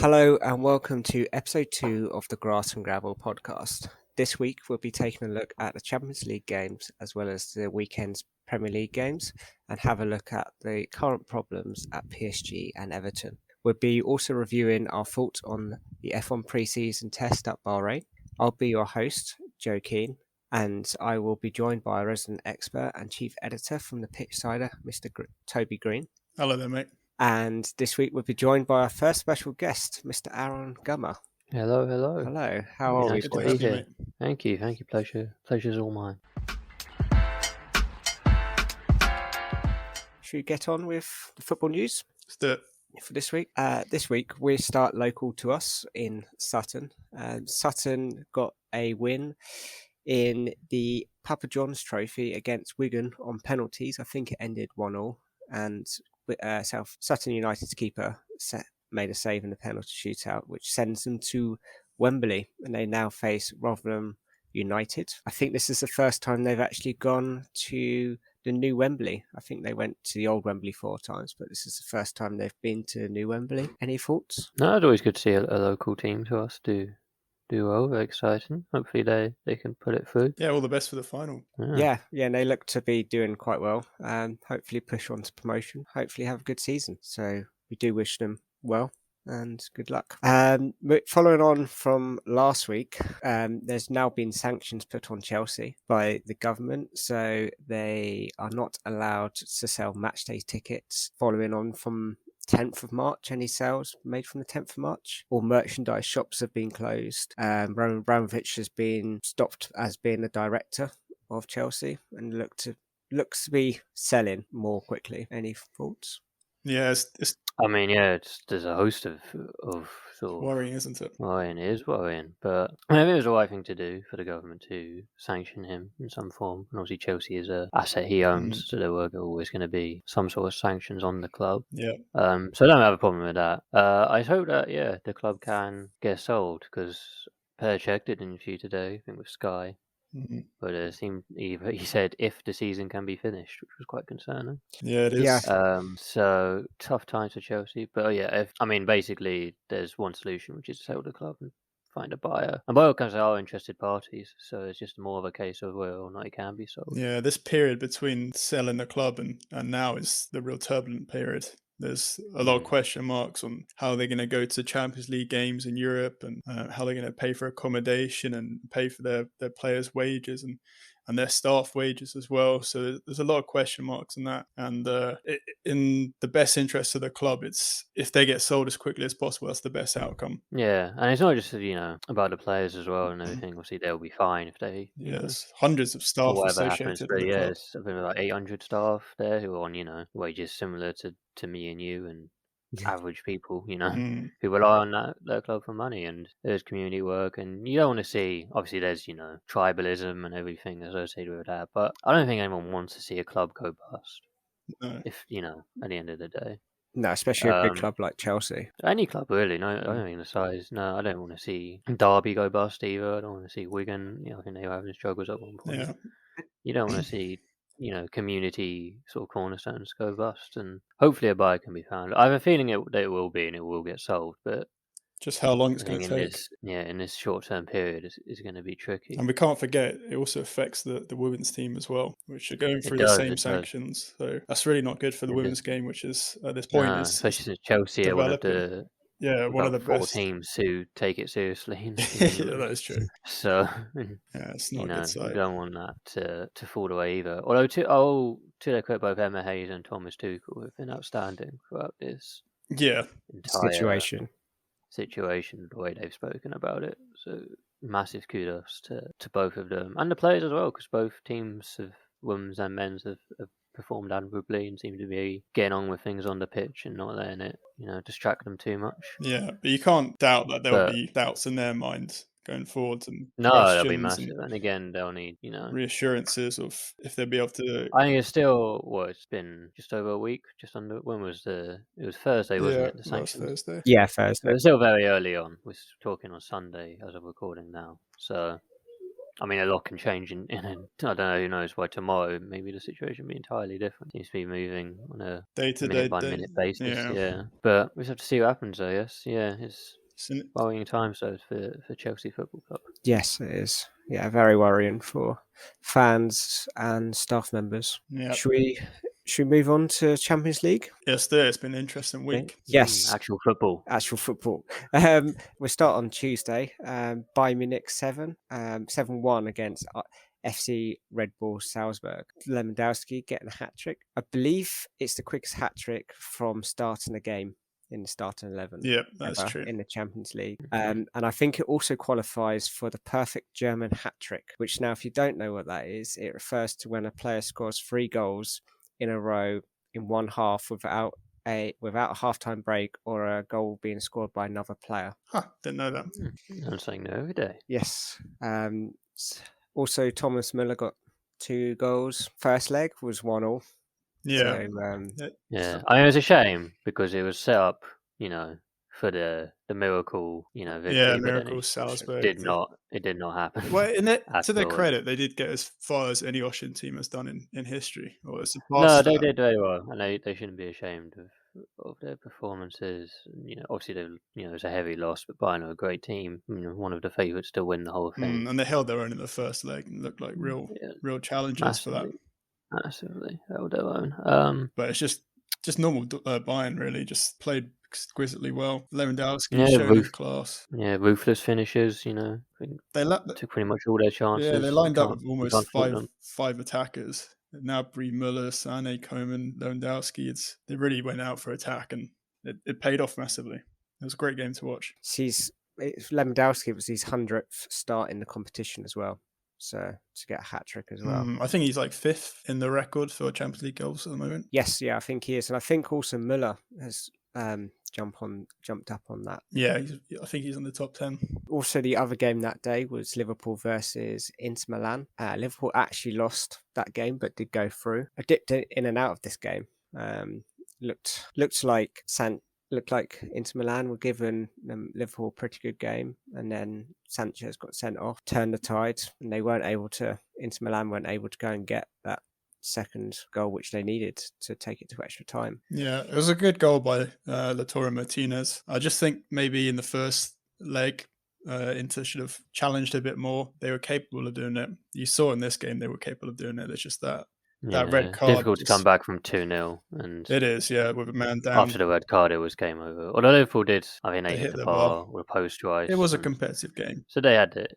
Hello and welcome to episode 2 of the Grass and Gravel podcast. This week we'll be taking a look at the Champions League games as well as the weekend's Premier League games and have a look at the current problems at PSG and Everton. We'll be also reviewing our thoughts on the F1 pre-season test at Bahrain. I'll be your host, Joe Keane, and I will be joined by a resident expert and chief editor from the Pitch Sider, Mr. Toby Green. Hello there, mate. And this week we'll be joined by our first special guest, Mr. Aaron Gummer. Hello. Hello, how are we? Nice to be here. Thank you. Pleasure's all mine. Should we get on with the football news? Let's do it. For this week? This week we start local to us in Sutton. Sutton got a win in the Papa John's Trophy against Wigan on penalties. I think it ended 1-1, and Sutton United's keeper made a save in the penalty shootout, which sends them to Wembley, and they now face Rotherham United. I think this is the first time they've actually gone to the new Wembley. I think they went to the old Wembley 4 times, but this is the first time they've been to the new Wembley. Any thoughts? No, it's always good to see a local team to us do well. Very exciting. Hopefully they can put it through. Yeah, all the best for the final. Yeah, and they look to be doing quite well. Hopefully push on to promotion. Hopefully have a good season. So we do wish them well and good luck. Following on from last week, there's now been sanctions put on Chelsea by the government, so they are not allowed to sell matchday tickets following on from 10th of March. Any sales made from the 10th of March? All merchandise shops have been closed. Roman Abramovich has been stopped as being the director of Chelsea and looks to be selling more quickly. Any thoughts? Yeah, it's there's a host of sort of worrying, isn't it? Worrying, it is worrying, but I think it was the right thing to do for the government to sanction him in some form. And obviously, Chelsea is an asset he owns, so there were always going to be some sort of sanctions on the club. Yeah. So I don't have a problem with that. I hope that the club can get sold, because Perchek did an interview today, I think with Sky. Mm-hmm. But it seemed he said if the season can be finished, which was quite concerning. Yeah, it is. Yeah. So tough times for Chelsea. But basically there's one solution, which is to sell the club and find a buyer. And by all accounts, there are interested parties, so it's just more of a case of whether or not it can be sold. Yeah, this period between selling the club and now is the real turbulent period. There's a lot of question marks on how they're going to go to Champions League games in Europe, and how they're going to pay for accommodation and pay for their players' wages and their staff wages as well. So there's a lot of question marks on that. And in the best interest of the club, it's if they get sold as quickly as possible, that's the best outcome. Yeah, and it's not just about the players as well and everything. Obviously, they'll be fine if they there's hundreds of staff associated with the club. There's about 800 staff there who are on wages similar to me and you and average people, who rely on that club for money, and there's community work, and you don't want to see, obviously there's, tribalism and everything associated with that, but I don't think anyone wants to see a club go bust. No. If, at the end of the day. No, especially a big club like Chelsea. Any club, really. No, I don't think the size. No, I don't want to see Derby go bust either. I don't want to see Wigan. I think they were having struggles at one point. Yeah. You don't want to see community sort of cornerstones go bust, and hopefully a buyer can be found. I have a feeling that it will be, and it will get sold, but just how long it's going to take. In this short-term period is going to be tricky. And we can't forget, it also affects the women's team as well, which are going through the same sanctions. So that's really not good for the women's game, which is at this point especially since Chelsea are one of the best teams who take it seriously. Yeah, that is true. So it's not a good side. You don't want that to fall away either. Although to their credit, both Emma Hayes and Thomas Tuchel have been outstanding throughout this entire situation, the way they've spoken about it. So massive kudos to both of them and the players as well, because both teams of women's and men's have performed admirably and seem to be getting on with things on the pitch and not letting it distract them too much. Yeah, but you can't doubt that there'll be doubts in their minds going forward, and they'll be massive, and again they'll need reassurances of if they'll be able to. I think it's still it's been just over a week, just under. When was it was Thursday, wasn't it? The sanctions? Thursday. Yeah, Thursday. It's still very early on. We're talking on Sunday as of recording now, so I mean, a lot can change in I don't know, who knows, by tomorrow maybe the situation will be entirely different. Seems to be moving on a minute-by-minute basis, yeah. But we just have to see what happens, I guess. Yeah, it's worrying times, though, for Chelsea Football Club. Yes, it is. Yeah, very worrying for fans and staff members. Yeah. Should we move on to Champions League? Yes, it's been an interesting week. Yes. Actual football. We'll start on Tuesday. Bayern Munich 7-1 against FC Red Bull Salzburg. Lewandowski getting a hat-trick. I believe it's the quickest hat-trick from starting a game in the starting 11. Yeah, that's true. In the Champions League. And I think it also qualifies for the perfect German hat-trick, which now, if you don't know what that is, it refers to when a player scores 3 goals in a row in one half without a halftime break or a goal being scored by another player. Didn't know that. I'm saying no every day. Yes. Also, Thomas Müller got 2 goals. First leg was 1-1. Yeah. So, yeah. I mean, it was a shame because it was set up, for the miracle, victory. Yeah, miracle Salzburg. It did not happen. Well, to their credit, they did get as far as any Austrian team has done in history. No, they did very well, and they shouldn't be ashamed of their performances. Obviously, it was a heavy loss, but Bayern are a great team. One of the favourites to win the whole thing. And they held their own in the first leg and looked like real challengers for that. Massively held their own. But it's just normal Bayern, really. Just played exquisitely well. Lewandowski showed his class. Yeah, ruthless finishes. They took pretty much all their chances. Yeah, they lined up with almost five attackers. Gnabry, Müller, Sané, Coman, Lewandowski. They really went out for attack, and it paid off massively. It was a great game to watch. Lewandowski was his 100th start in the competition as well. So to get a hat-trick as well. I think he's like 5th in the record for Champions League goals at the moment. Yes, yeah, I think he is. And I think also Müller has jumped up on that. Yeah, I think he's in the top 10. Also, the other game that day was Liverpool versus Inter Milan. Liverpool actually lost that game, but did go through. I dipped in and out of this game. Looked like Inter Milan were giving Liverpool a pretty good game, and then Sanchez got sent off, turned the tide, and Inter Milan weren't able to go and get that second goal which they needed to take it to extra time. Yeah, it was a good goal by Lautaro Martinez. I just think maybe in the first leg, Inter should have challenged a bit more. They were capable of doing it. You saw in this game they were capable of doing it. It's just that red card. Difficult to come back from 2-0. And it is, with a man down. After the red card, it was game over. Although Liverpool did, they hit the bar with a post twice. It was a competitive game. So they had it,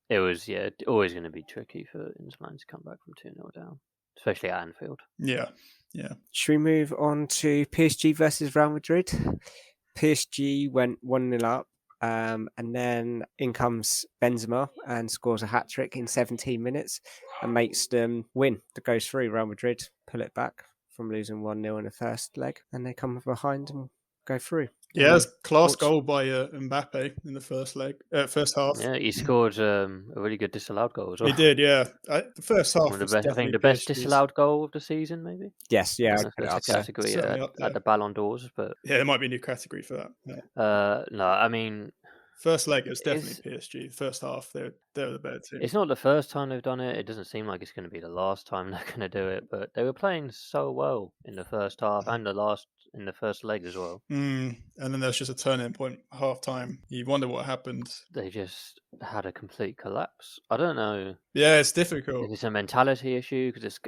It was, always going to be tricky for Inter Milan to come back from 2-0 down, especially at Anfield. Yeah. Should we move on to PSG versus Real Madrid? PSG went 1-0 up. And then in comes Benzema and scores a hat-trick in 17 minutes and makes them win. That goes through. Real Madrid pull it back from losing 1-0 in the first leg, and they come behind and go through. Yeah, it's class goal by Mbappe in the first half. Yeah, he scored a really good disallowed goal as well. He did, yeah. The first half was I think the best disallowed goal of the season, maybe. Yes, yeah. That's a category at the Ballon d'Ors, but yeah, there might be a new category for that. Yeah. No, I mean, first leg it was definitely PSG. First half they're the better team. It's not the first time they've done it. It doesn't seem like it's going to be the last time they're going to do it, but they were playing so well in the first half and in the first leg as well. And then there's just a turning point, half time. You wonder what happened. They just had a complete collapse. I don't know. Yeah, it's difficult. If it's a mentality issue, because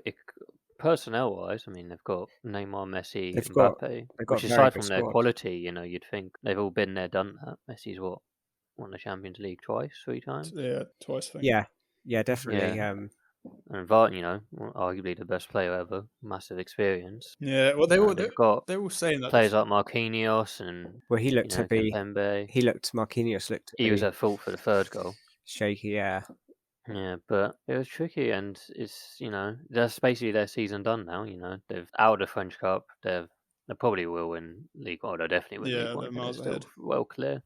personnel-wise, I mean, they've got Neymar, Messi, Mbappe, which aside from their quality, you'd think they've all been there, done that. Messi's won the Champions League 3 times. Yeah, twice, I think. Yeah, definitely. Yeah. And Vart, arguably the best player ever, massive experience. Yeah, well, they were saying that players like Marquinhos and he looked Kempembe. Marquinhos looked. He was at fault for the third goal. Shaky, yeah. Yeah, but it was tricky, and it's that's basically their season done now. They've out of the French Cup. They probably will win League One. They'll definitely win League One. They're miles ahead. Well clear.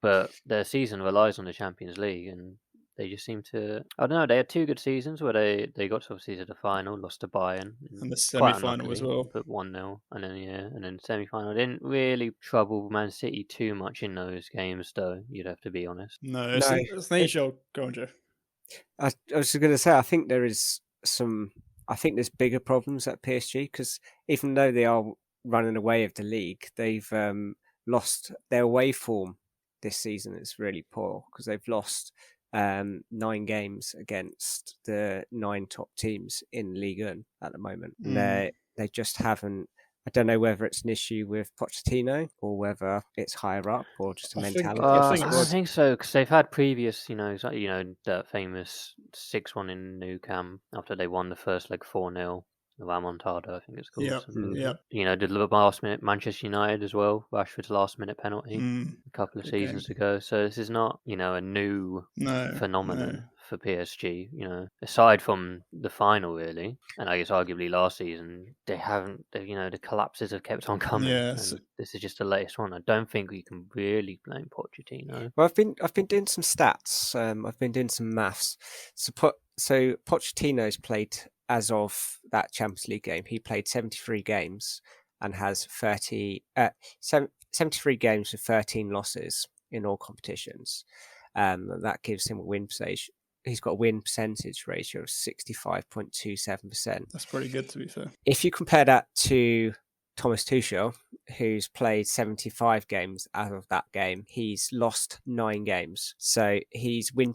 But their season relies on the Champions League, and they just seem to. I don't know. They had 2 good seasons where they got obviously to the final, lost to Bayern, and the semi-final as well. Put 1-0, and then semi-final. They didn't really trouble Man City too much in those games, though. You'd have to be honest. No, it's an age-old. Go on, Joe. I was going to say, I think there's bigger problems at PSG, because even though they are running away of the league, they've lost their away form this season. Is really poor, because they've lost 9 games against the 9 top teams in Ligue 1 at the moment. They just haven't. I don't know whether it's an issue with Pochettino or whether it's higher up or just a mentality. I think so, because they've had previous, that famous 6-1 in Nou Camp after they won the first leg 4-0. The Ramontada, I think it's called. Did the last minute Manchester United as well, Rashford's last minute penalty a couple of seasons ago. So this is not, a new phenomenon for PSG. Aside from the final, really, and I guess arguably last season, they haven't. The collapses have kept on coming, and this is just the latest one. I don't think we can really blame Pochettino. Well, I've been doing some stats. I've been doing some maths. So Pochettino's played, as of that Champions League game, he played 73 games and has 73 games with 13 losses in all competitions. That gives him a win percentage. He's got a win percentage ratio of 65.27%. That's pretty good, to be fair. If you compare that to Thomas Tuchel, who's played 75 games out of that game, he's lost 9 games. So his win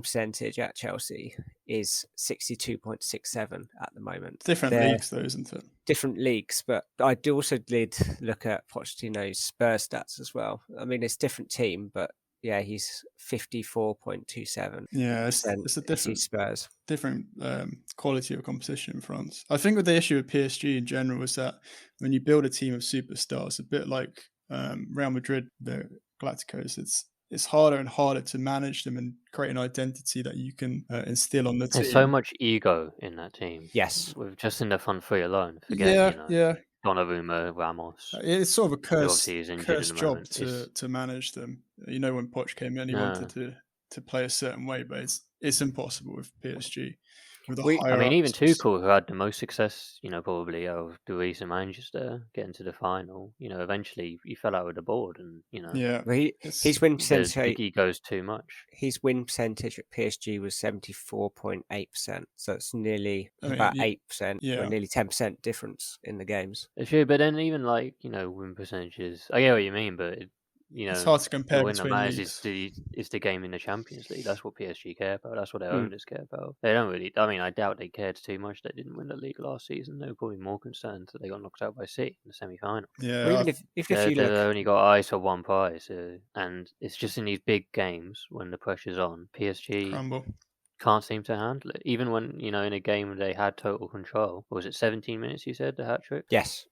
percentage at Chelsea is 62.67 at the moment. Different leagues, though, isn't it? Different leagues, but I also did look at Pochettino's Spurs stats as well. I mean, it's a different team, but yeah, he's 54.27. Yeah, it's a different quality of competition in France. I think with the issue with PSG in general is that when you build a team of superstars, a bit like Real Madrid, the Galacticos, it's harder and harder to manage them and create an identity that you can instill on the team. There's so much ego in that team. Yes, with just in the front three alone. Forget, Donnarumma, Ramos. It's sort of a cursed job to manage them. When Poch came in, he wanted to play a certain way, but it's impossible with PSG. Even Tuchel, who had the most success, probably of the recent managers there, getting to the final, eventually he fell out with the board, and his win percentage, he goes too much. His win percentage at PSG was 74.8%, so it's nearly about 8%, or nearly 10% difference in the games. Sure, but then even win percentages, I get what you mean, but it's hard to compare. The win that matters is the game in the Champions League. That's what PSG care about. That's what their owners care about. They don't really. I mean, I doubt they cared too much. They didn't win the league last season. They were probably more concerned that they got knocked out by City in the semi-final. Yeah, or even if you only got eyes for one prize, and it's just in these big games when the pressure's on, PSG crumble. Can't seem to handle it. Even when in a game where they had total control. Or was it 17 minutes? You said the hat trick. Yes.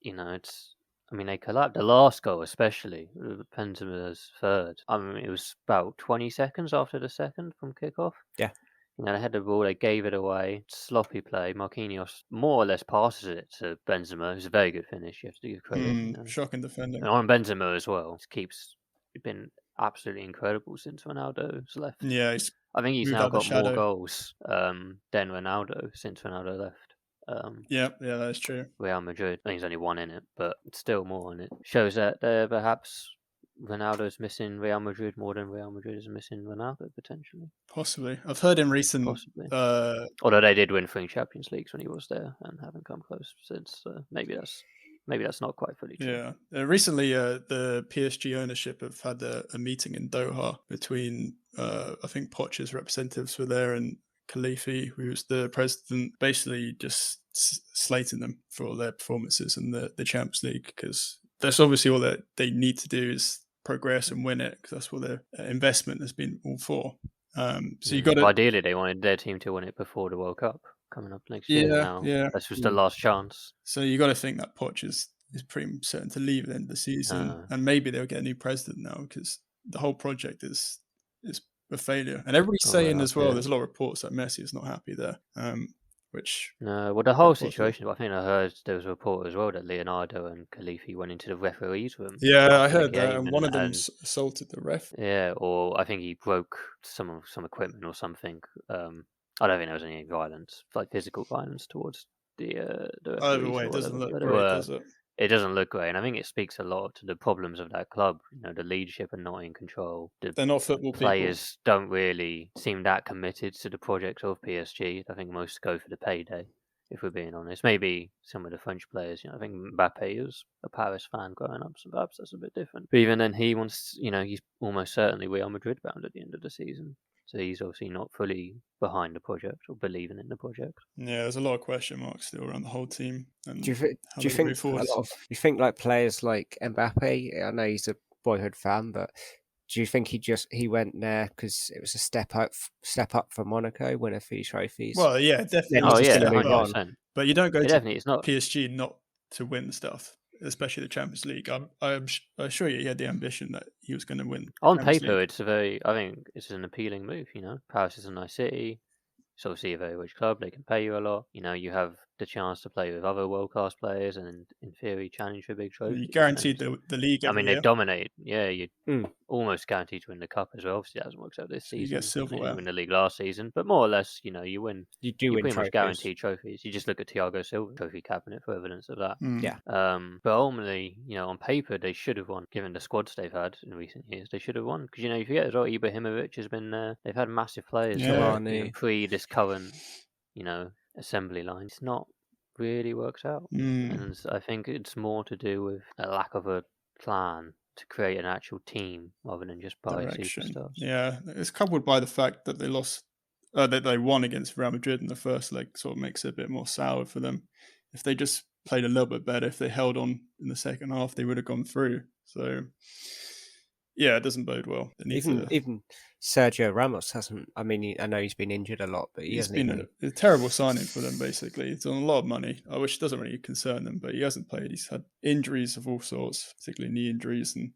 They collapsed. The last goal, especially, Benzema's third. It was about 20 seconds after the second from kickoff. Yeah. They had the ball, they gave it away. Sloppy play. Marquinhos more or less passes it to Benzema. It's a very good finish. You have to give credit. Shocking defending. And on Benzema as well. He's been absolutely incredible since Ronaldo's left. Yeah, I think he's now got more goals than Ronaldo since Ronaldo left. Yeah, that's true. Real Madrid, I think he's only one in it, but still more in it. Shows that perhaps Ronaldo's missing Real Madrid more than Real Madrid is missing Ronaldo, potentially. Possibly. I've heard in recent... Although they did win 3 Champions Leagues when he was there and haven't come close since. Maybe that's not quite fully true. Yeah. Recently, the PSG ownership have had a meeting in Doha between, I think Poch's representatives were there, and Khalifi, who was the president, basically just slating them for all their performances in the Champions League, because that's obviously all that they need to do is progress and win it, because that's what their investment has been all for. So you got to... Ideally, they wanted their team to win it before the World Cup coming up next year. Yeah. That's just the last chance. So you got to think that Poch is pretty certain to leave at the end of the season, and maybe they'll get a new president now, because the whole project is a failure. And everybody's saying as well, there's a lot of reports that Messi is not happy there. The whole situation, I think I heard there was a report as well that Leonardo and Khalifi went into the referee's room. Yeah, I heard that, and one of them assaulted the ref. Yeah, or I think he broke some equipment or something. I don't think there was any violence, like physical violence towards the either way, it doesn't look great, does it? it doesn't look great. And I think it speaks a lot to the problems of that club. The leadership are not in control. They're not football players don't really seem that committed to the project of PSG. I think most go for the payday, if we're being honest. Maybe some of the French players, I think Mbappe was a Paris fan growing up, so perhaps that's a bit different. But even then, he wants, he's almost certainly Real Madrid bound at the end of the season. So he's obviously not fully behind the project or believing in the project. Yeah, there's a lot of question marks still around the whole team. And do you think like players like Mbappe? I know he's a boyhood fan, but do you think he went there because it was a step up for Monaco, win a few trophies? Well, yeah, definitely. Oh yeah, 100%. But you don't go to it's not PSG not to win stuff, especially the Champions League. I assure you, he had the ambition that he was going to win. On paper, I think it's an appealing move. Paris is a nice city. It's obviously a very rich club. They can pay you a lot. You have the chance to play with other world-class players and, in theory, challenge for big trophies. You guaranteed the league every year. They dominate. Yeah, you almost guaranteed to win the cup as well. Obviously, that hasn't worked out this season. You get silverware. You win the league last season, but more or less, you win. You do win pretty trophies. much guaranteed trophies. You just look at Thiago Silva trophy cabinet for evidence of that. Yeah. But ultimately, on paper, they should have won. Given the squads they've had in recent years, they should have won. Because you forget as well, Ibrahimovic has been there. They've had massive players. Pre this current. Assembly line. It's not really worked out. And I think it's more to do with a lack of a plan to create an actual team rather than just buy superstars. Yeah, it's coupled by the fact that they lost, that they won against Real Madrid in the first leg, sort of makes it a bit more sour for them. If they just played a little bit better, if they held on in the second half, they would have gone through. So, yeah, it doesn't bode well. Even Sergio Ramos hasn't. I mean, I know he's been injured a lot, but he's been a terrible signing for them. Basically, it's on a lot of money, which doesn't really concern them. But he hasn't played. He's had injuries of all sorts, particularly knee injuries, and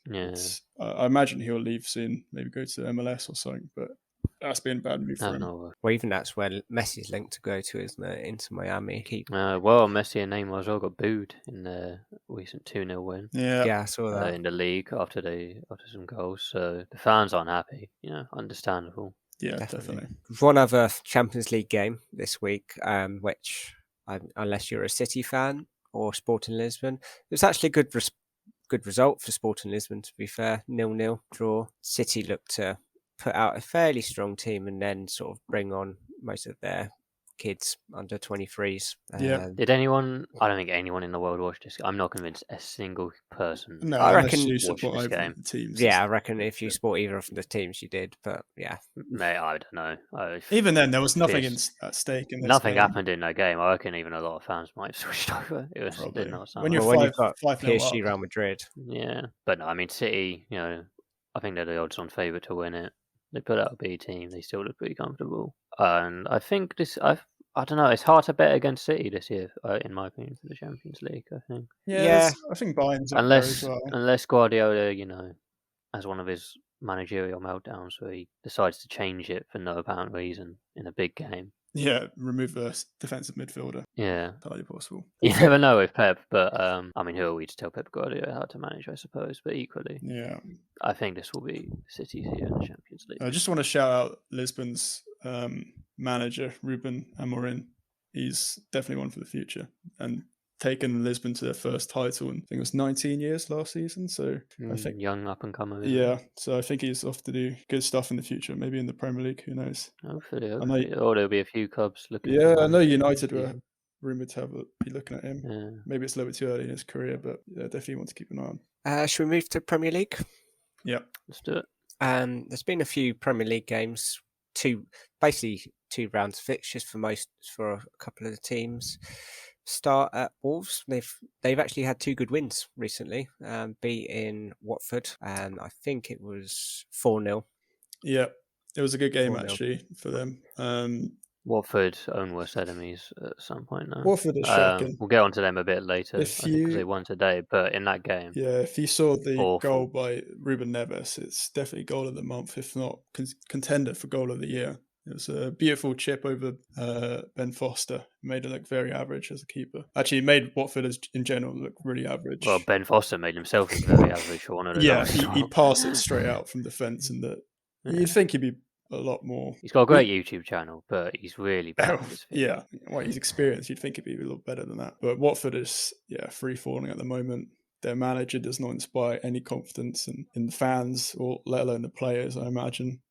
I imagine he'll leave soon. Maybe go to MLS or something. But that's been a bad move for him. Well, even that's where Messi's linked to go to, isn't it? Into Miami. Well, Messi and Neymar as well got booed in the recent 2-0 win. Yeah, I saw that in the league after some goals. So the fans aren't happy. Understandable. Yeah, definitely. One other Champions League game this week, which unless you're a City fan or Sporting Lisbon, it was actually a good result for Sporting Lisbon. To be fair, 0-0 draw. City looked to put out a fairly strong team and then sort of bring on most of their kids under 23s. Did anyone? I don't think anyone in the world watched this. I'm not convinced a single person. No, I reckon you support this game. The teams. Yeah, I reckon if you support either of the teams, you did. But yeah, mate, I don't know. Even then, there was nothing at stake in this. Nothing game. happened in that game. I reckon even a lot of fans might have switched over. It was did not sound. When you've got PSG, Real Madrid. Yeah, but no, I mean City. I think they're the odds-on favourite to win it. They put out a B team. They still look pretty comfortable. And I think I don't know. It's hard to bet against City this year, in my opinion, for the Champions League. I think. Yeah. I think Bayern's unless Guardiola, has one of his managerial meltdowns where he decides to change it for no apparent reason in a big game. Yeah, remove a defensive midfielder. Yeah, entirely possible. You never know with Pep, but I mean, who are we to tell Pep Guardiola how to manage? I suppose, but equally, I think this will be City's year in the Champions League. I just want to shout out Lisbon's manager, Ruben Amorim. He's definitely one for the future, and taken Lisbon to their first title in, I think it was 19 years last season. So I think young up and comer. Yeah, so I think he's off to do good stuff in the future. Maybe in the Premier League, who knows? Hopefully. There'll be a few clubs looking. Yeah, I know United were rumored to be looking at him. Yeah. Maybe it's a little bit too early in his career, but definitely want to keep an eye on. Should we move to Premier League? Yeah, let's do it. There's been a few Premier League games, basically two rounds of fixtures for a couple of the teams. Start at Wolves. They've actually had two good wins recently, beating Watford, and I think it was 4-0. Yeah, it was a good game 4-0. Actually for them. Watford own worst enemies at some point now. Watford is shocking. We'll get onto them a bit later because they won today, but in that game, if you saw the goal by Ruben Neves, it's definitely goal of the month, if not contender for goal of the year. It was a beautiful chip over Ben Foster. Made it look very average as a keeper. Actually, it made Watford in general look really average. Well, Ben Foster made himself look very average for one of the he passed it straight out from defence, and that you'd think he'd be a lot more. He's got a great YouTube channel, but he's really bad with his feet. Yeah, well, he's experienced. You'd think it'd be a little better than that. But Watford is, free falling at the moment. Their manager does not inspire any confidence in the fans, or let alone the players, I imagine.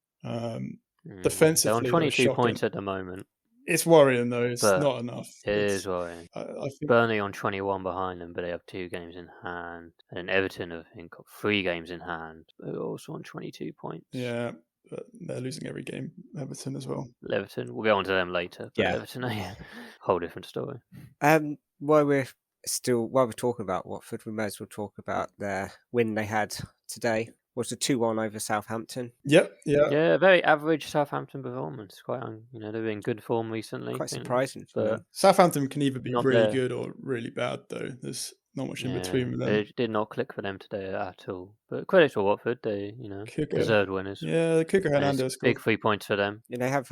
Defensively, they're on 22 points at the moment. It's worrying, though. It's not enough. It is worrying. I think Burnley on 21 behind them, but they have 2 games in hand. And Everton, I think, got 3 games in hand, but also on 22 points. Yeah, but they're losing every game. Everton as well. Everton, we'll get on to them later. But Everton, whole different story. While we're talking about Watford, we may as well talk about their win they had today. Was a 2-1 over Southampton. Yep. Yeah, very average Southampton performance. Quite, they've been in good form recently. Quite surprising. But Southampton can either be really good or really bad, though. There's not much in between with them. It did not click for them today at all. But credit to Watford, they deserved winners. Yeah, Kiko Hernandez. Big 3 points for them. They have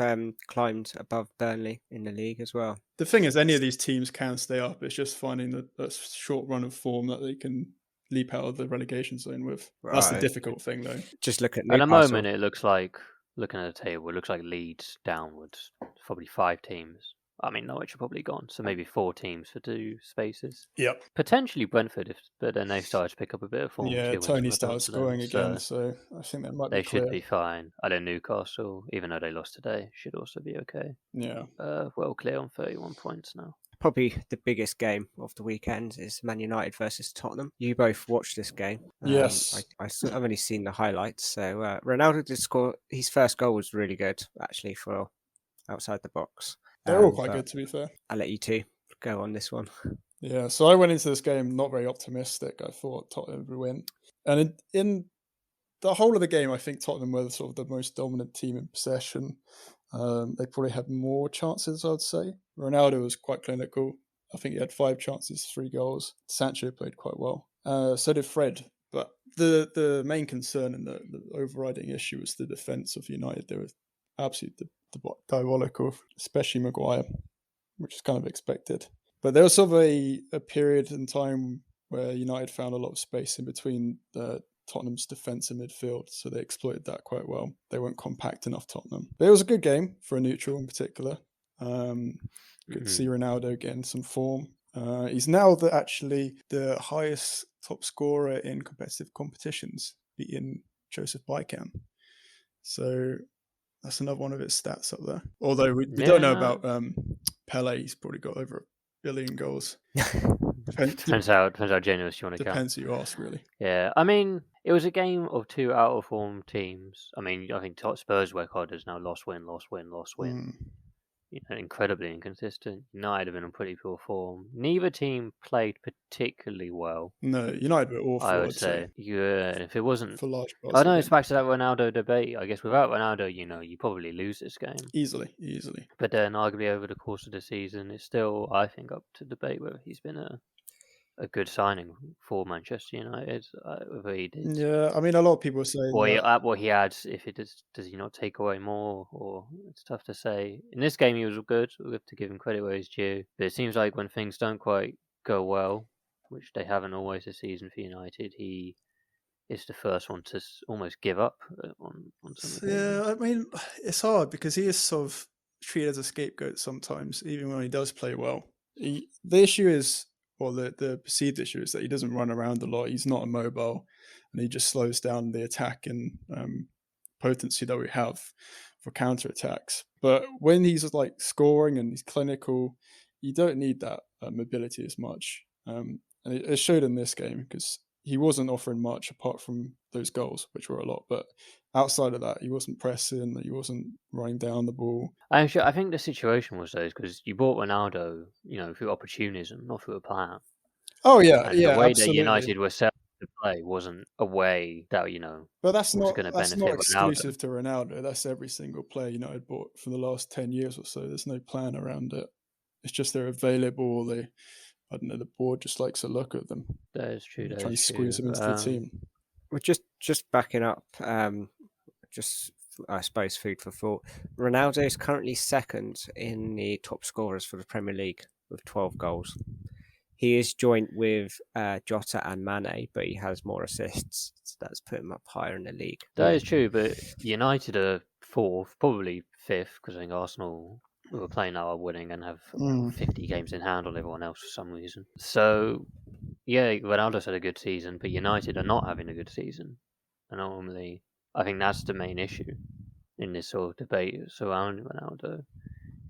climbed above Burnley in the league as well. The thing is, any of these teams can stay up. It's just finding that short run of form that they can leap out of the relegation zone with. Right. That's the difficult thing, though. Just look at Newcastle. At the moment, it looks like, looking at the table, it looks like Leeds downwards. Probably 5 teams. I mean, Norwich are probably gone, so maybe 4 teams for 2 spaces. Yep. Potentially Brentford, but then they started to pick up a bit of form. Yeah, Tony started scoring again, so I think that might be clear. They should be fine. I know Newcastle, even though they lost today, should also be okay. Yeah. Well clear on 31 points now. Probably the biggest game of the weekend is Man United versus Tottenham. You both watched this game. Yes. I've only seen the highlights. So Ronaldo did score. His first goal was really good, actually, for outside the box. They're all quite good, to be fair. I'll let you two go on this one. Yeah, so I went into this game not very optimistic. I thought Tottenham would win. And in the whole of the game, I think Tottenham were sort of the most dominant team in possession. They probably had more chances, I'd say. Ronaldo was quite clinical. I think he had 5 chances, 3 goals. Sancho played quite well. So did Fred. But the main concern and the overriding issue was the defence of United. They were absolutely diabolical, especially Maguire, which is kind of expected. But there was sort of a period in time where United found a lot of space in between Tottenham's defence and midfield, so they exploited that quite well. They weren't compact enough, Tottenham. But it was a good game for a neutral in particular. Good to see Ronaldo getting some form. He's now actually the highest top scorer in competitive competitions, beating Joseph Baikan. So that's another one of his stats up there. Although we don't know about Pele. He's probably got over 1 billion goals. Depends how generous you want to count. Depends who you ask, really. Yeah, I mean, it was a game of 2 out of form teams. I mean, I think Spurs' record is now loss, win. Incredibly inconsistent. United have been in pretty poor form. Neither team played particularly well. No, United were awful, I would say. Yeah, if it wasn't... For large parts. I know it's back to that Ronaldo debate. I guess without Ronaldo, you probably lose this game. Easily. But then arguably over the course of the season, it's still, I think, up to debate whether he's been a good signing for Manchester United. Whether he did. Yeah, I mean, a lot of people are saying what he adds, if it does he not take away more, or it's tough to say. In this game, he was good. We have to give him credit where he's due. But it seems like when things don't quite go well, which they haven't always this season for United, he is the first one to almost give up on something. Yeah, I mean, it's hard because he is sort of treated as a scapegoat sometimes, even when he does play well. The issue is, well, the perceived issue is that he doesn't run around a lot. He's not immobile, and he just slows down the attack and potency that we have for counter-attacks. But when he's like scoring and he's clinical, you don't need that mobility as much. And it showed in this game because he wasn't offering much apart from those goals, which were a lot. But outside of that, he wasn't pressing, he wasn't running down the ball. I think the situation was those because you bought Ronaldo, through opportunism, not through a plan. Oh yeah, and the way that United were set to play wasn't a way that But that's not benefit exclusive to Ronaldo. That's every single player United bought for the last 10 years or so. There's no plan around it. It's just they're available. The board just likes to look at them. That is true. Try to squeeze them into the team. We're just backing up. I suppose, food for thought. Ronaldo is currently second in the top scorers for the Premier League with 12 goals. He is joint with Jota and Mane, but he has more assists. So that's put him up higher in the league. That is true, but United are fourth, probably fifth, because I think Arsenal, who are playing now, are winning and have 50 games in hand on everyone else for some reason. So, yeah, Ronaldo's had a good season, but United are not having a good season. And normally, I think that's the main issue in this sort of debate surrounding Ronaldo.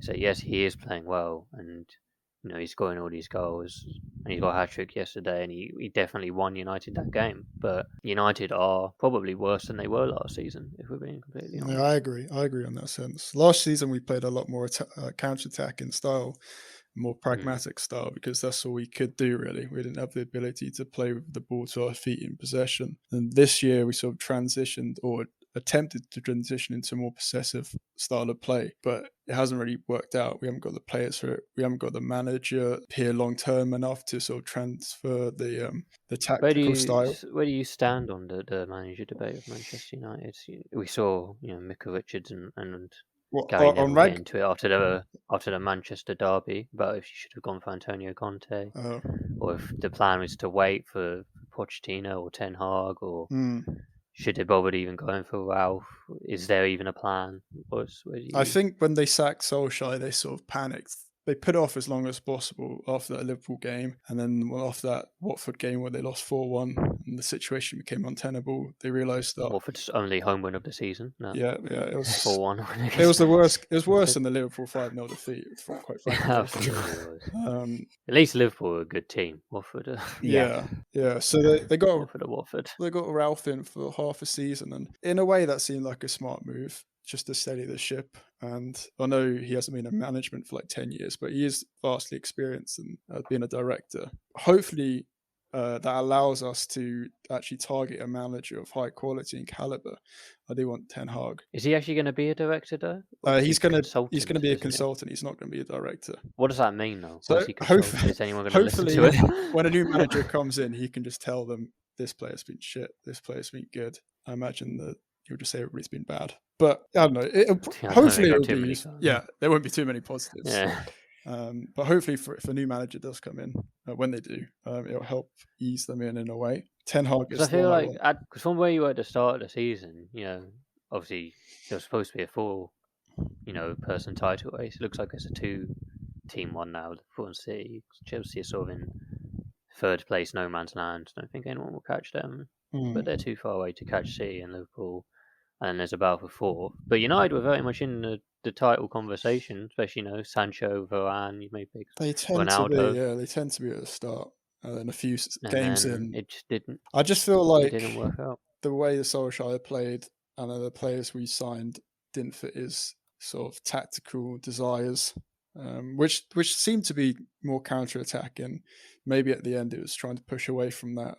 So, yes, he is playing well, and he's scoring all these goals, and he got a hat-trick yesterday, and he definitely won United that game. But United are probably worse than they were last season, if we're being completely honest. Yeah, I agree on that sense. Last season, we played a lot more counter-attacking style, more pragmatic style, because that's all we could do, really. We didn't have the ability to play with the ball to our feet in possession. And this year, we sort of transitioned, or attempted to transition into a more possessive style of play, but it hasn't really worked out. We haven't got the players for it. We haven't got the manager here long term enough to sort of transfer the tactical style. Where do you stand on the manager debate of Manchester United? We saw Micah Richards and Gary Neville get into it after the Manchester derby about if you should have gone for Antonio Conte, or if the plan was to wait for Pochettino or Ten Hag, or should they bother even going for Ralph? Is there even a plan? I think when they sacked Solskjaer, they sort of panicked. They put it off as long as possible after that Liverpool game. And then after that Watford game where they lost 4-1 and the situation became untenable, they realised that... Watford's only home win of the season. No. Yeah, it was 4-1. It was the worst. It was worse than the Liverpool 5-0 defeat, quite frankly. Absolutely was. At least Liverpool were a good team. Watford. Yeah. So they got Watford. They got Ralph in for half a season, and in a way that seemed like a smart move, just to steady the ship. And I know he hasn't been in management for like 10 years, but he is vastly experienced in being a director. Hopefully that allows us to actually target a manager of high quality and caliber. I do want Ten Hag. Is he actually going to be a director though? He's going to be a consultant. He's not going to be a director. What does that mean though? So is anyone going to listen to it? When a new manager comes in, he can just tell them this player's been shit, this player's been good. I imagine that he'll just say everybody's been bad. But I don't know. Hopefully it'll be... there won't be too many positives. Yeah. But hopefully if a new manager does come in, when they do, it'll help ease them in a way. Ten Hag is... I feel like, because from where you were at the start of the season, obviously there was supposed to be a 4, person title race. It looks like it's a 2-team one now, Liverpool and City. Chelsea are sort of in third place, no man's land. I don't think anyone will catch them, but they're too far away to catch City and Liverpool. And there's a battle for 4th. But United were very much in the title conversation, especially, Sancho, Varane, you may pick Ronaldo. They tend to be at the start. And a few games in. It just didn't. I just feel like it didn't work out. The way the Solskjaer played and the players we signed didn't fit his sort of tactical desires, which seemed to be more counter-attacking. Maybe at the end it was trying to push away from that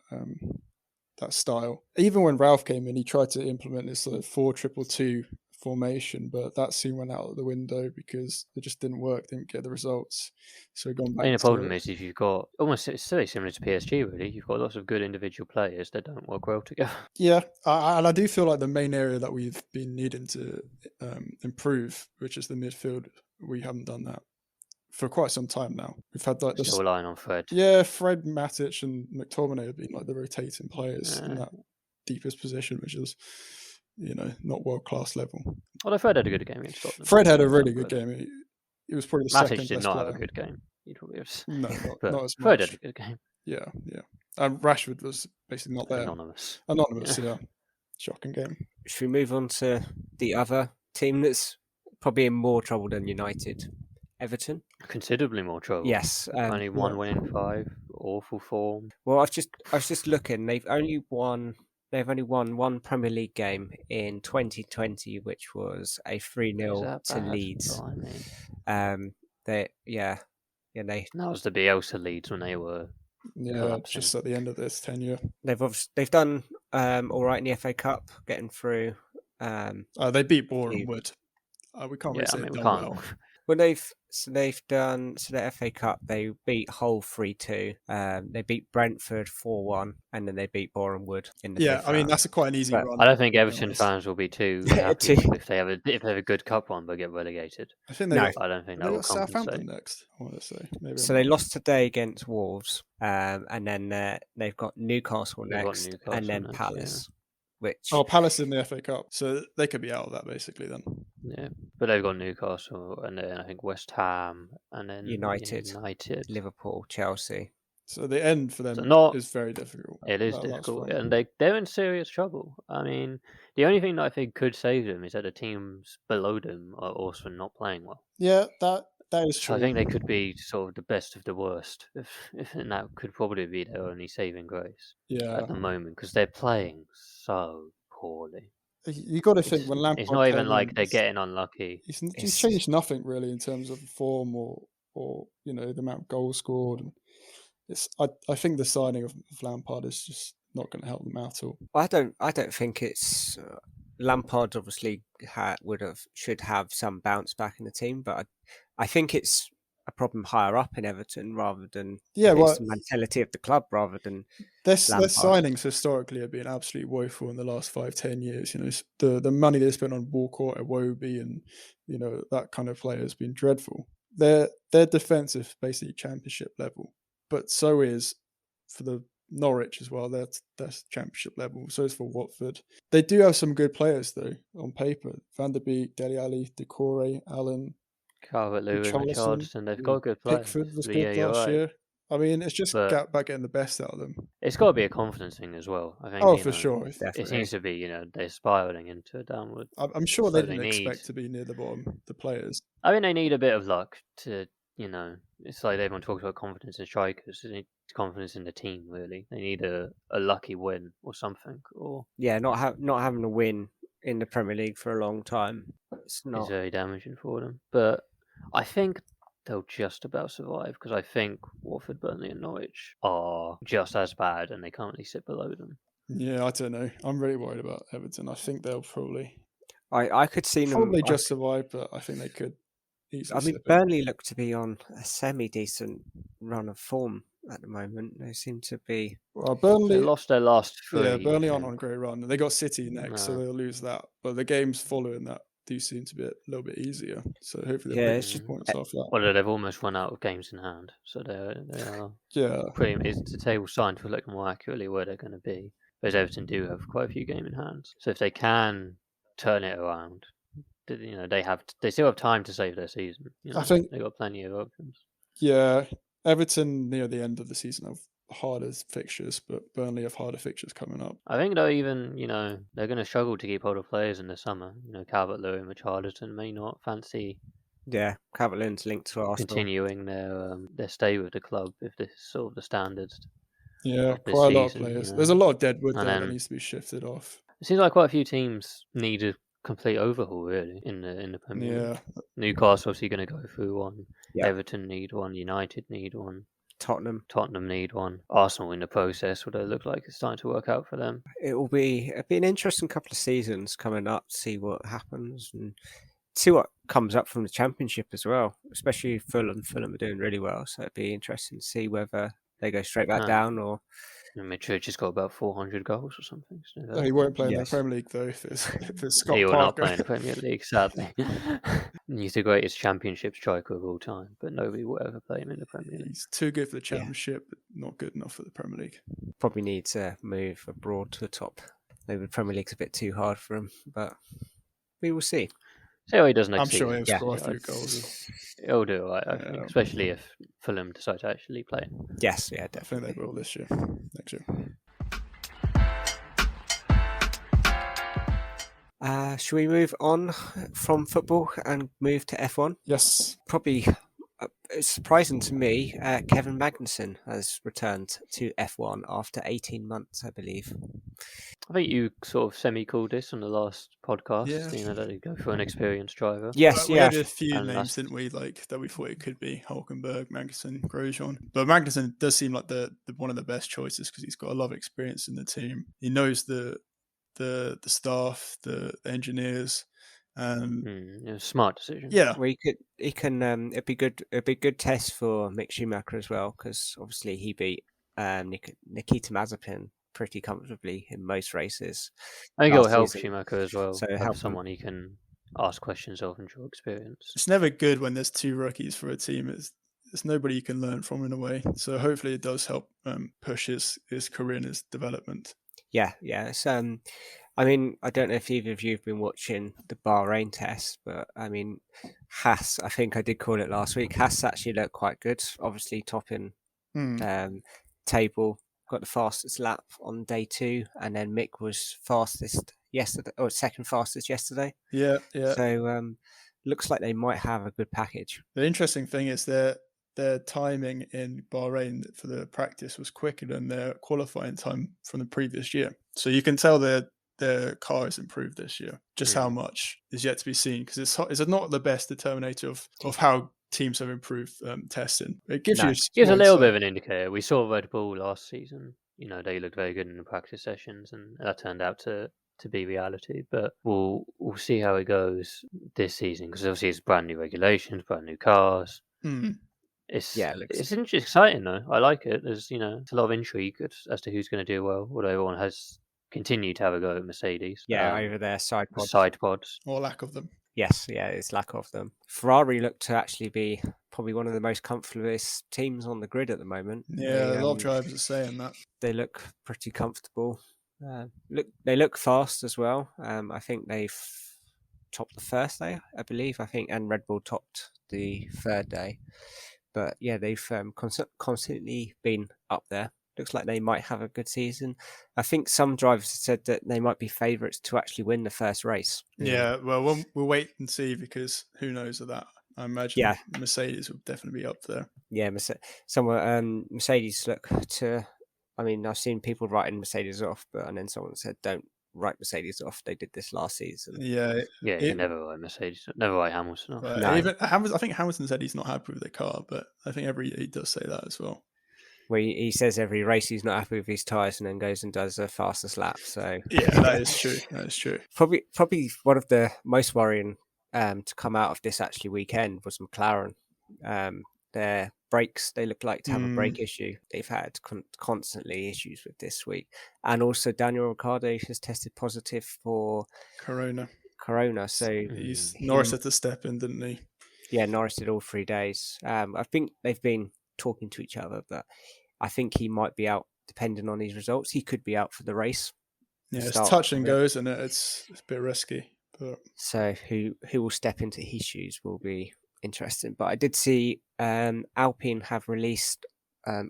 style. Even when Ralph came in, he tried to implement this sort of 4-2-2 formation, but that soon went out of the window because it just didn't work, didn't get the results. So we've gone back. The problem is if you've got it's very similar to PSG, really. You've got lots of good individual players that don't work well together. Yeah, and I do feel like the main area that we've been needing to improve, which is the midfield, we haven't done that for quite some time now. We've had like still relying on Fred. Yeah, Fred, Matic, and McTominay have been like the rotating players in that deepest position, which is not world class level. Although Fred had a good game against Tottenham. Fred had a really good game. He was probably the second best player. Matic did not have a good game. You'd probably have... No, not as much. Fred had a good game. Yeah. And Rashford was basically not there. Anonymous, yeah. Shocking game. Should we move on to the other team that's probably in more trouble than United? Everton? Considerably more trouble. Yes. Only 1 win in 5. Awful form. Well, I was just looking. They've only won one Premier League game in 2020, which was a 3-0 to Leeds. That was the Bielsa Leeds when they were just at the end of this tenure. They've done all right in the FA Cup, getting through. They beat Boreham Wood. We can't really say we can't. Well, they've done the FA Cup. They beat Hull 3-2. They beat Brentford 4-1, and then they beat Boreham Wood in the fifth round. That's quite an easy run. I don't think Everton fans will be too happy if they have a good cup one but get relegated. I don't think that will compensate. Southampton next. I want to say. So they lost today against Wolves, and then they've got Newcastle next, and then Palace. which... Oh, Palace in the FA Cup, so they could be out of that basically then. Yeah, but they've got Newcastle, and then I think West Ham, and then United, Liverpool, Chelsea. So the end for them is very difficult. It is difficult, and they're in serious trouble. I mean, the only thing that I think could save them is that the teams below them are also not playing well. Yeah, that is true. So I think they could be sort of the best of the worst, and that could probably be their only saving grace at the moment, because they're playing so poorly. You got to think when Lampard... It's not even like they're getting unlucky. He's changed nothing really in terms of form or the amount of goals scored. And I think the signing of Lampard is just not going to help them out at all. I don't think it's... Lampard obviously should have some bounce back in the team, but I think it's a problem higher up in Everton rather than it's the mentality of the club rather than their signings historically have been absolutely woeful in the last 5-10 years. The money they spent on Walcott, Iwobi, and that kind of player has been dreadful. Their defense is basically championship level, but so is for the Norwich as well. That's championship level. So is for Watford. They do have some good players though on paper. Van der Beek, Dele Alli, Decore, Allen, Calvert-Lewin, Richarlison. They've got good players. Pickford was good last year. I mean, it's just about getting the best out of them. It's got to be a confidence thing as well. I think. For sure. It seems to be. They're spiraling into a downward. I'm sure they didn't expect to be near the bottom. The players. I mean, they need a bit of luck to. It's like everyone talks about confidence in strikers. They need confidence in the team. Really, they need a lucky win or something. Or not having a win in the Premier League for a long time. It's very damaging for them. But I think they'll just about survive because I think Watford, Burnley, and Norwich are just as bad, and they currently sit below them. Yeah, I don't know. I'm really worried about Everton. I think they'll probably. I could see them probably just survive, but I think they could. I mean, Burnley look to be on a semi-decent run of form at the moment. They seem to be... Well, Burnley... They lost their last 3. Yeah, Burnley aren't on a great run. They got City next, so they'll lose that. But the games following that do seem to be a little bit easier. So hopefully they'll pick 2 points off that. Well, they've almost run out of games in hand. So they are... Yeah. Is the table starting to look more accurately where they're going to be. Whereas Everton do have quite a few games in hand. So if they can turn it around... they still have time to save their season. I think they've got plenty of options. Yeah, Everton near the end of the season have harder fixtures, but Burnley have harder fixtures coming up. I think though, even they're going to struggle to keep hold of players in the summer. Calvert-Lewin, Richarlison may not fancy. Yeah, Calvert-Lewin's linked to Arsenal. Continuing their stay with the club if this is sort of the standards. Yeah, quite a lot of players. There's a lot of deadwood there that needs to be shifted off. It seems like quite a few teams need a complete overhaul really in the Premier League. Newcastle obviously going to go through one. Yeah. Everton need one. United need one. Tottenham need one. Arsenal in the process, although it looks like it's starting to work out for them. It'll be an interesting couple of seasons coming up to see what happens and see what comes up from the Championship as well, especially Fulham. Fulham are doing really well, so it'd be interesting to see whether they go straight back down or... Mitrovic has got about 400 goals or something. So he won't play in the Premier League though if it's Scott He will Parker. not play in the Premier League, sadly. He's the greatest Championship striker of all time, but nobody will ever play him in the Premier League. He's too good for the Championship, but not good enough for the Premier League. Probably needs to move abroad to the top. Maybe the Premier League's a bit too hard for him, but we will see. See how he does next I'm season. sure he'll score a few goals. He'll do all right, I think, especially if Fulham decide to actually play him. Yes, yeah, I definitely. think they will this year, next year. Should we move on from football and move to F1? Yes. Probably it's surprising to me, Kevin Magnussen has returned to F1 after 18 months, I believe. I think you sort of semi-called this on the last podcast, that they go for an experienced driver. Yes, we had a few names, didn't we, that we thought it could be Hülkenberg, Magnussen, Grosjean. But Magnussen does seem like the one of the best choices because he's got a lot of experience in the team. He knows the staff, the engineers. Smart decision. Yeah, well, he can. It'd be good. It'd be a good test for Mick Schumacher as well, because obviously he beat Nikita Mazepin pretty comfortably in most races. I think it'll help Schumacher as well. So have someone he can ask questions of and draw experience. It's never good when there's 2 rookies for a team. It's nobody you can learn from in a way. So hopefully it does help push his career and his development. Yeah. It's, I mean, I don't know if either of you have been watching the Bahrain test, but I mean, Haas, I think I did call it last week. Haas actually looked quite good, obviously topping table, got the fastest lap on day 2, and then Mick was fastest yesterday, or second fastest yesterday. Yeah. So looks like they might have a good package. The interesting thing is their timing in Bahrain for the practice was quicker than their qualifying time from the previous year. So you can tell their car has improved this year. Just how much is yet to be seen, because it's not the best determinator of how teams have improved testing. It gives you gives a little bit of an indicator. We saw Red Bull last season. They looked very good in the practice sessions, and that turned out to be reality. But we'll see how it goes this season, because obviously it's brand new regulations, brand new cars. It's exciting though. I like it. There's it's a lot of intrigue as to who's going to do well. Although everyone has continued to have a go at Mercedes. Over their side pods or lack of them. Yes, it's lack of them. Ferrari looked to actually be probably one of the most comfortablest teams on the grid at the moment. Yeah, a lot of drivers are saying that. They look pretty comfortable. They look fast as well. I think they've topped the first day, I believe. And Red Bull topped the third day. But yeah, they've constantly been up there. Looks like they might have a good season. I think some drivers said that they might be favourites to actually win the first race. Yeah, well, we'll wait and see, because who knows of that. I imagine Mercedes will definitely be up there. Yeah, Mercedes look to... I mean, I've seen people writing Mercedes off, and then someone said, don't write Mercedes off. They did this last season. Yeah. You can never write Mercedes, never write Hamilton off. No. Even I think Hamilton said he's not happy with the car, but I think every year he does say that as well. Well, he says every race he's not happy with his tyres, and then goes and does the fastest lap. So yeah, that is true. That is true. Probably one of the most worrying to come out of this actually weekend was McLaren. Their brakes, they look like to have a brake issue. They've had constantly issues with this week, and also Daniel Ricciardo has tested positive for Corona. So Norris had to step in, didn't he? Yeah, Norris did all 3 days. I think they've been talking to each other, but I think he might be out depending on his results. He could be out for the race. Yeah, it's touch and goes, and it's a bit risky. But so who will step into his shoes will be interesting. But I did see Alpine have released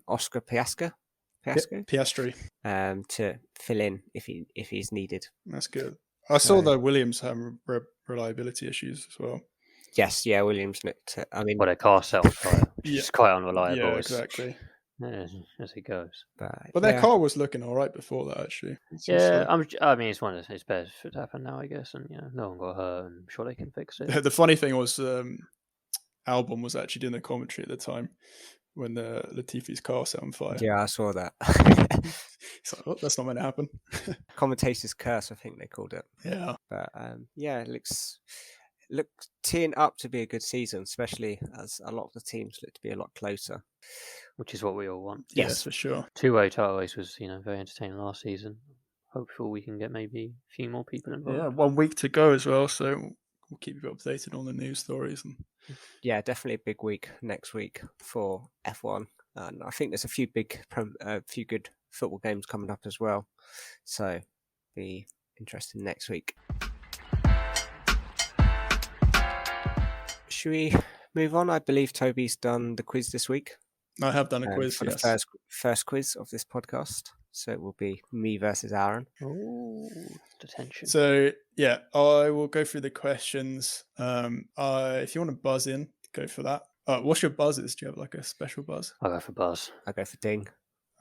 Oscar Piastri to fill in if he's needed. That's good. I saw that Williams have reliability issues as well. Yes, Williams looked. Their car set on fire, which is quite unreliable. Yeah, exactly. As it goes. But their car was looking all right before that, actually. It's one of it's better for it to happen now, I guess, and no one got hurt, and I'm sure they can fix it. The funny thing was, Albon was actually doing the commentary at the time when Latifi's car set on fire. Yeah, I saw that. It's like, that's not meant to happen. Commentator's curse, I think they called it. Yeah. But it looks teeing up to be a good season, especially as a lot of the teams look to be a lot closer. Which is what we all want. Yes, for sure. Two-way title race was, very entertaining last season. Hopefully we can get maybe a few more people involved. Yeah, 1 week to go as well, so we'll keep you updated on the news stories. Yeah, definitely a big week next week for F1. And I think there's a few good football games coming up as well. So be interesting next week. Should we move on? I believe Toby's done the quiz this week. I have done a quiz for the first quiz of this podcast. So it will be me versus Aaron. Oh, detention. So yeah, I will go through the questions. If you want to buzz in, go for that. What's your buzzes? Do you have like a special buzz? I'll go for buzz. I'll go for ding.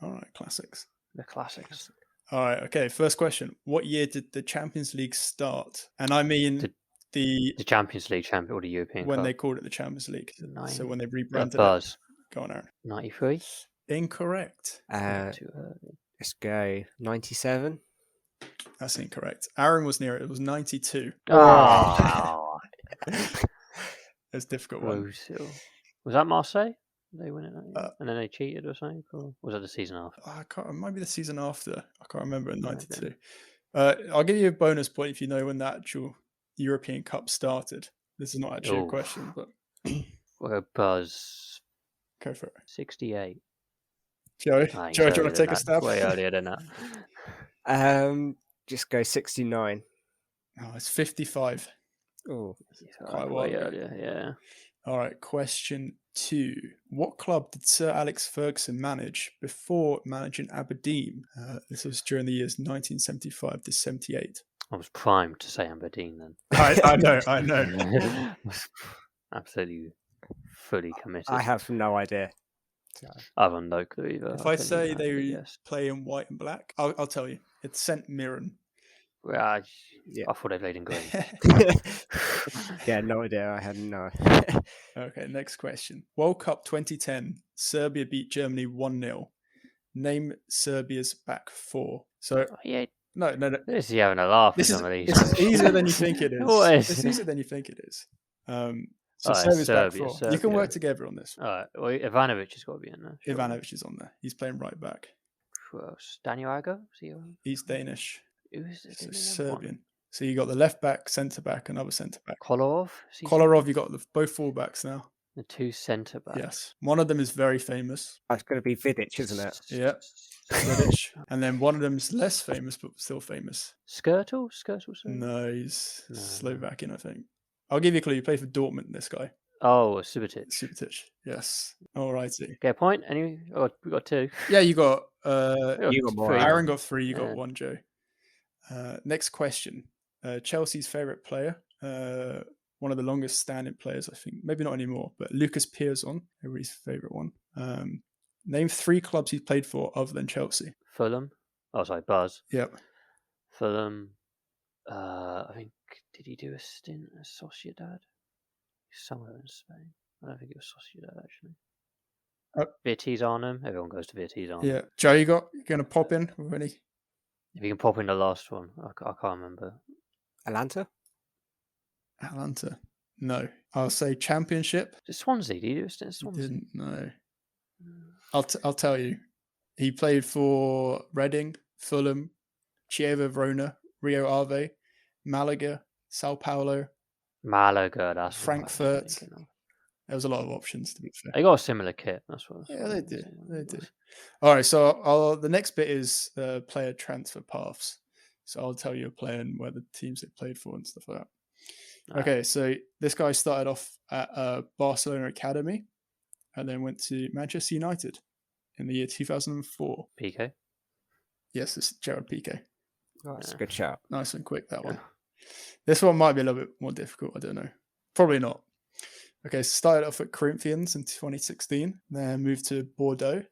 All right, classics. The classics. All right, okay. First question: what year did the Champions League start? And I mean the Champions League champion or the European when Cup. they called it the Champions League. So when they rebranded buzz. It. Go on, Aaron. 93. Incorrect. Too early. Let's go 97. That's incorrect. Aaron was near it. It was 92. Oh. It's a difficult one. Was that Marseille? They win it, and then they cheated or something? Or was that the season after? I can't. It might be the season after. I can't remember. In 92. I'll give you a bonus point if you know when the actual European Cup started. This is not actually a question, but we'll buzz. Go for it. 68. Joe, do you want to take a stab? Way earlier than that. just go 69. Oh, it's 55. Oh, quite a while ago. Earlier, yeah. All right, question 2. What club did Sir Alex Ferguson manage before managing Aberdeen? This was during the years 1975 to 78. I was primed to say Aberdeen then. I know. Absolutely fully committed. I have no idea. I have no clue either. If I say they play in white and black, I'll tell you. It's St Mirren. I thought they played in green. Yeah, no idea. I had no. Okay, next question. World Cup 2010. Serbia beat Germany 1-0. Name Serbia's back four. So no. This is having a laugh with some of these. This is easier than you think it is. It's easier than you think it is. So Serbia's back four. Serbia. You can work together on this. All right. Well, Ivanovic has got to be in there. Sure. Ivanovic is on there. He's playing right back. Daniel Agger? He's Danish. Who's Serbian. So you got the left back, centre back, another centre back. Kolarov. You got both full backs now. The two centre backs. Yes. One of them is very famous. It's going to be Vidic, isn't it? Yeah. Vidic. And then one of them's less famous, but still famous. Skirtle? No, he's Slovakian, I think. I'll give you a clue. You play for Dortmund, this guy. Oh, Subotic. Yes. All righty. Get a point? We got 2. Yeah, you got. You got more. Aaron got 3. You got 1, Joe. Next question. Chelsea's favourite player. One of the longest standing players, I think. Maybe not anymore, but Lucas Piazon, everybody's favourite one. Name 3 clubs he's played for other than Chelsea. Fulham. Oh, sorry, Buzz. Yep. Fulham. I think, did he do a stint at Sociedad? Somewhere in Spain. I don't think it was Sociedad, actually. Betis Arnhem. Everyone goes to Betis Arnhem. Yeah. Joe, you're going to pop in with any? If you can pop in the last one, I can't remember. Atlanta? No. I'll say Championship. Is it Swansea? Did he do a stint at Swansea? Didn't know. I'll tell you. He played for Reading, Fulham, Chievo Verona, Rio Ave, Malaga, Sao Paulo. Malaga, that's Frankfurt. There was a lot of options, to be fair. They got a similar kit, that's what. Yeah, they did. All right, so the next bit is player transfer paths. So I'll tell you a player and where the teams they played for and stuff like that. Okay, so this guy started off at Barcelona Academy and then went to Manchester United in the year 2004. PK? Yes, it's Gerard Piqué. Oh, that's a good shout. Nice and quick, that one. This one might be a little bit more difficult. I don't know. Probably not. Okay, so started off at Corinthians in 2016, then moved to Bordeaux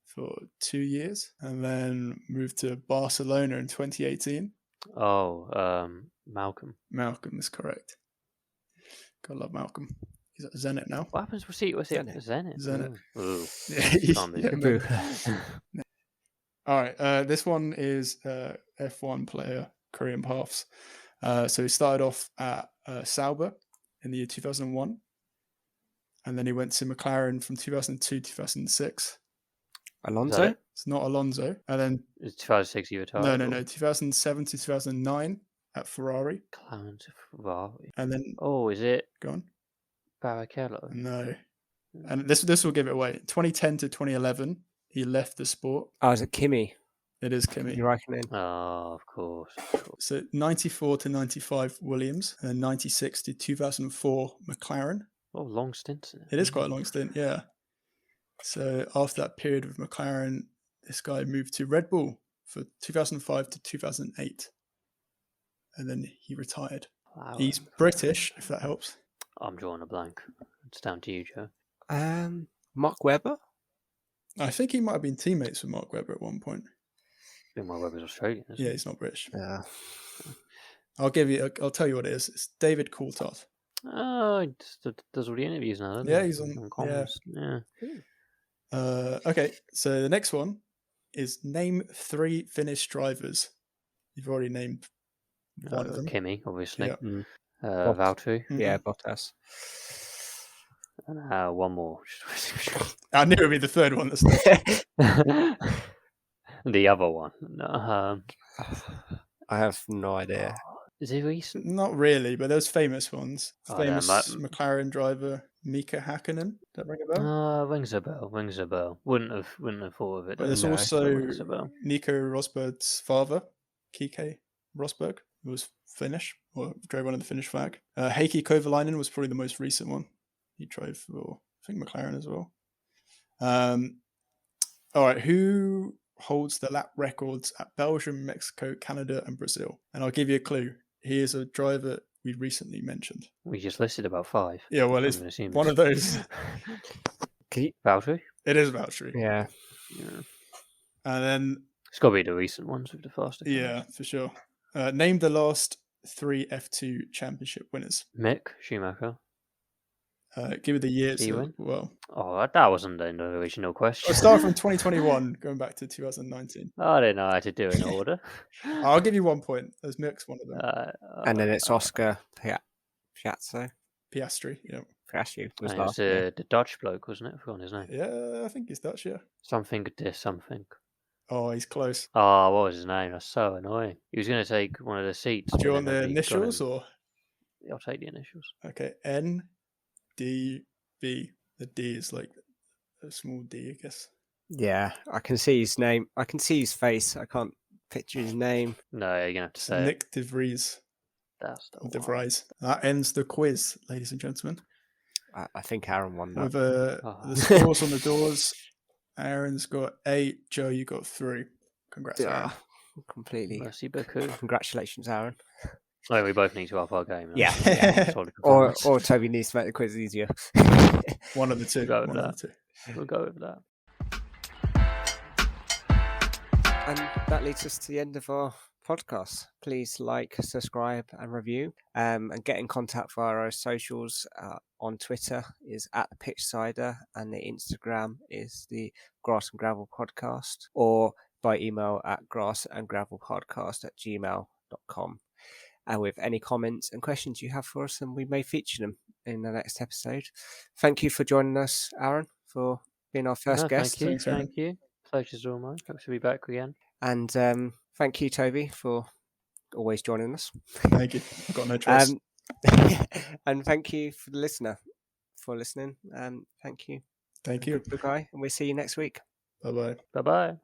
for 2 years, and then moved to Barcelona in 2018. Oh, Malcolm. Malcolm is correct. Gotta love Malcolm. He's at Zenit now. What happens? Was he at Zenit? Zenit. All right, this one is F1 player, Korean paths. So he started off at Sauber in the year 2001. And then he went to McLaren from 2002 to 2006. Alonso? It's not Alonso. And then... It's 2006 he retired? No. 2007 to 2009 at Ferrari. McLaren to Ferrari. And then... Oh, is it? Go on. Barrichello? No. And this will give it away. 2010 to 2011, he left the sport. Oh, is it Kimi? It is Kimi. You're reckoning. Oh, of course. So 94 to 95 Williams, and 96 to 2004 McLaren. Oh, long stint. It is quite a long stint, yeah. So after that period with McLaren, this guy moved to Red Bull for 2005 to 2008. And then he retired. Wow. He's British, if that helps. I'm drawing a blank. It's down to you, Joe. Mark Webber? I think he might have been teammates with Mark Webber at one point. I think Mark Webber's Australian, isn't he? He's not British. Yeah. I'll tell you what it is. It's David Coulthard. Oh, he does all the interviews now, doesn't he? Yeah, he's on comments. Yeah. Okay, so the next one is name 3 Finnish drivers. You've already named one of them. Kimi, obviously. Yeah. Valtteri. Mm-hmm. Yeah, Bottas. One more. I knew it would be the third one. The other one. No, I have no idea. Is it recent? Not really, but there's famous ones. McLaren driver Mika Hakkinen. Does that ring a bell? Rings a bell. Wouldn't have thought of it. But there's also Nico Rosberg's father, Kike Rosberg was Finnish, or drove under the Finnish flag. Heikki Kovalainen was probably the most recent one. He drove for, I think, McLaren as well. All right, who holds the lap records at Belgium, Mexico, Canada, and Brazil? And I'll give you a clue. He is a driver we recently mentioned. We just listed about 5. Yeah, well, it's one of those. Valtteri? It is Valtteri. Yeah. And then it's got to be the recent ones with the faster cars. Yeah, for sure. Name the last 3 F2 championship winners. Mick Schumacher. Give it the years. Well, that wasn't the original question. I'll start from 2021, going back to 2019. I didn't know how to do it in order. I'll give you 1 point, as Mick's one of them. And then it's Oscar Piastri. Yeah. Piastri was last. The Dutch bloke, wasn't it? I forgot his name. Yeah, I think he's Dutch, yeah. Something. Oh, he's close. Oh, what was his name? That's so annoying. He was going to take one of the seats. Do you want the initials or? I'll take the initials. Okay, NDB. The D is like a small D, I guess. Yeah, I can see his name. I can see his face. I can't picture his name. No, you're going to have to say Nick De Vries. That's the De Vries. That ends the quiz, ladies and gentlemen. I think Aaron won that. With the scores on the doors, Aaron's got 8. Joe, you got 3. Congrats, Aaron. Completely. Merci beaucoup. Congratulations, Aaron. Oh, we both need to up our game. Yeah. Or Toby needs to make the quiz easier. One of the two. We'll go with that. And that leads us to the end of our podcast. Please like, subscribe, and review. And get in contact via our socials. On Twitter is @PitchSider, and the Instagram is the Grass and Gravel Podcast, or by email at grassandgravelpodcast@gmail.com. And with any comments and questions you have for us, and we may feature them in the next episode. Thank you for joining us, Aaron, for being our first guest. Thank you. Pleasure's all mine. Hope to be back again. And thank you, Toby, for always joining us. Thank you. I've got no choice. And thank you for the listener for listening. Thank you. Thank you. Goodbye, and we'll see you next week. Bye-bye. Bye-bye.